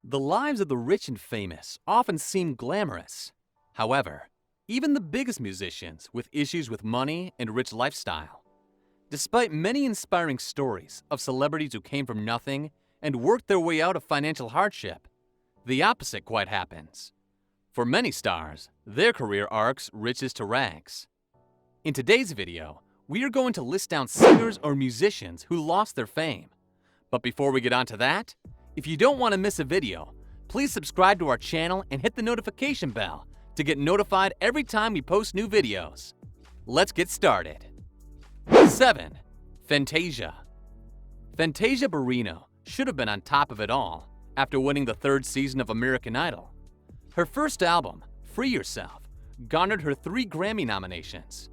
The lives of the rich and famous often seem glamorous. However, even the biggest musicians with issues with money and rich lifestyle. Despite many inspiring stories of celebrities who came from nothing and worked their way out of financial hardship, the opposite quite happens. For many stars, their career arcs riches to rags. In today's video, we are going to list down singers or musicians who lost their fame. But before we get on to that, if you don't want to miss a video, please subscribe to our channel and hit the notification bell to get notified every time we post new videos. Let's get started. 7. Fantasia. Fantasia Barrino should have been on top of it all after winning the third season of American Idol. Her first album, Free Yourself, garnered her 3 Grammy nominations.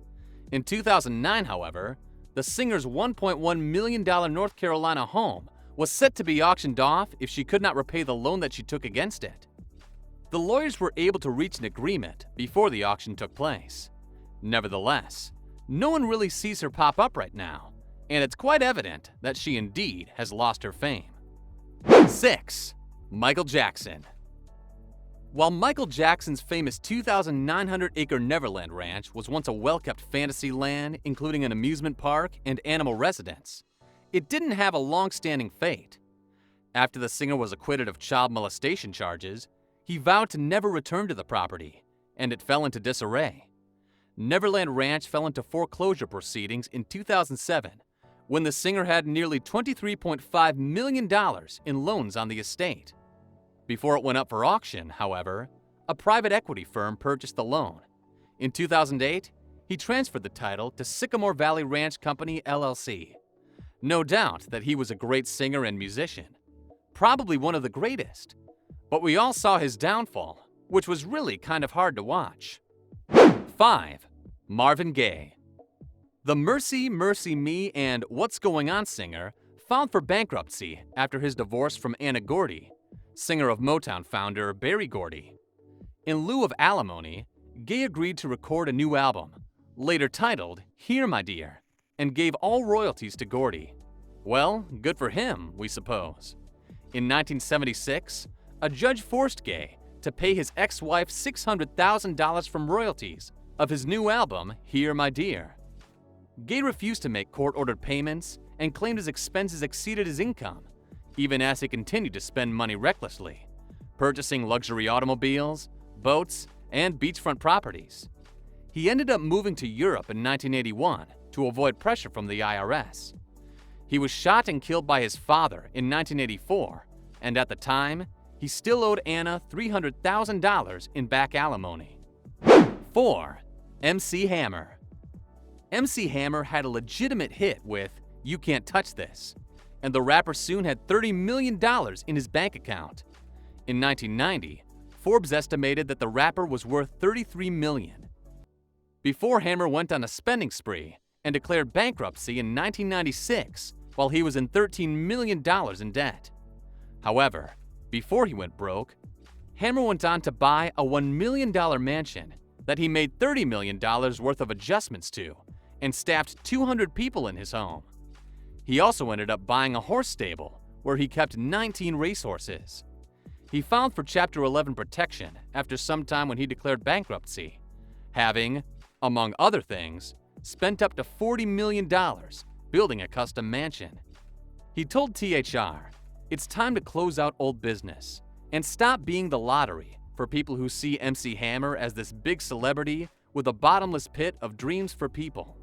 In 2009, however, the singer's $1.1 million North Carolina home was set to be auctioned off if she could not repay the loan that she took against it. The lawyers were able to reach an agreement before the auction took place. Nevertheless, no one really sees her pop up right now, and it's quite evident that she indeed has lost her fame. 6. Michael Jackson. While Michael Jackson's famous 2,900-acre Neverland Ranch was once a well-kept fantasy land, including an amusement park and animal residence, it didn't have a long-standing fate. After the singer was acquitted of child molestation charges, he vowed to never return to the property, and it fell into disarray. Neverland Ranch fell into foreclosure proceedings in 2007, when the singer had nearly $23.5 million in loans on the estate. Before it went up for auction, however, a private equity firm purchased the loan. In 2008, he transferred the title to Sycamore Valley Ranch Company, LLC. No doubt that he was a great singer and musician, probably one of the greatest. But we all saw his downfall, which was really kind of hard to watch. 5. Marvin Gaye. The Mercy, Mercy Me and What's Going On singer filed for bankruptcy after his divorce from Anna Gordy, singer of Motown founder Berry Gordy. In lieu of alimony, Gaye agreed to record a new album, later titled Here My Dear, and gave all royalties to Gordy. Well, good for him, we suppose. In 1976, a judge forced Gaye to pay his ex-wife $600,000 from royalties of his new album, Here My Dear. Gaye refused to make court-ordered payments and claimed his expenses exceeded his income, even as he continued to spend money recklessly, purchasing luxury automobiles, boats, and beachfront properties. He ended up moving to Europe in 1981 to avoid pressure from the IRS. He was shot and killed by his father in 1984, and at the time, he still owed Anna $300,000 in back alimony. 4. MC Hammer. MC Hammer had a legitimate hit with You Can't Touch This, and the rapper soon had $30 million in his bank account. In 1990, Forbes estimated that the rapper was worth $33 million. Before Hammer went on a spending spree and declared bankruptcy in 1996 while he was in $13 million in debt. However, before he went broke, Hammer went on to buy a $1 million mansion that he made $30 million worth of adjustments to and staffed 200 people in his home. He also ended up buying a horse stable where he kept 19 racehorses. He filed for Chapter 11 protection after some time when he declared bankruptcy, having, among other things, spent up to $40 million building a custom mansion. He told THR, "It's time to close out old business and stop being the lottery for people who see MC Hammer as this big celebrity with a bottomless pit of dreams for people."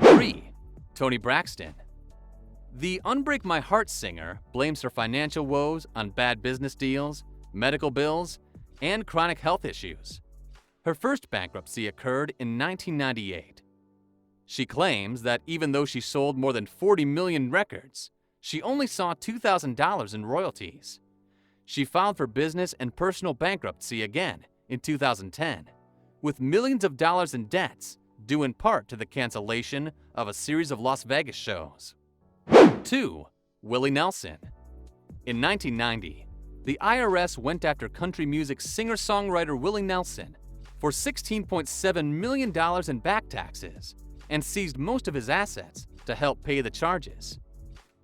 3. Toni Braxton. The Unbreak My Heart singer blames her financial woes on bad business deals, medical bills, and chronic health issues. Her first bankruptcy occurred in 1998. She claims that even though she sold more than 40 million records, she only saw $2,000 in royalties. She filed for business and personal bankruptcy again in 2010, with millions of dollars in debts due in part to the cancellation of a series of Las Vegas shows. 2. Willie Nelson. In 1990, the IRS went after country music singer-songwriter Willie Nelson for $16.7 million in back taxes and seized most of his assets to help pay the charges.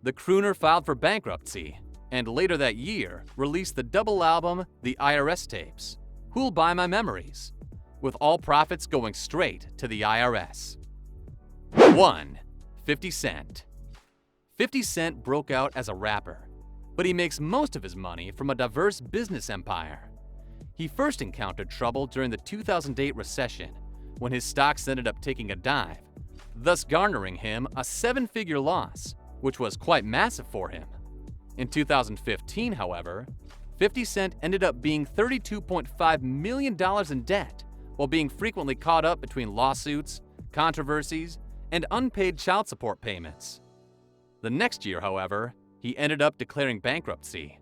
The crooner filed for bankruptcy and later that year released the double album The IRS Tapes, Who'll Buy My Memories, with all profits going straight to the IRS. 1. 50 Cent. 50 Cent broke out as a rapper, but he makes most of his money from a diverse business empire. He first encountered trouble during the 2008 recession when his stocks ended up taking a dive, thus garnering him a 7-figure loss, which was quite massive for him. In 2015, however, 50 Cent ended up being $32.5 million in debt while being frequently caught up between lawsuits, controversies, and unpaid child support payments. The next year, however, he ended up declaring bankruptcy.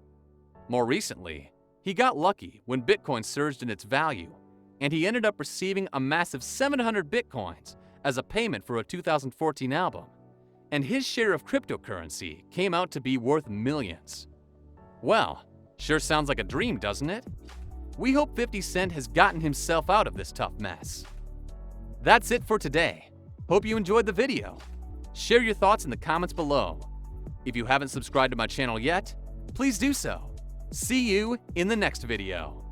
More recently, he got lucky when Bitcoin surged in its value, and he ended up receiving a massive 700 Bitcoins as a payment for a 2014 album, and his share of cryptocurrency came out to be worth millions. Well, sure sounds like a dream, doesn't it? We hope 50 Cent has gotten himself out of this tough mess. That's it for today. Hope you enjoyed the video. Share your thoughts in the comments below. If you haven't subscribed to my channel yet, please do so. See you in the next video.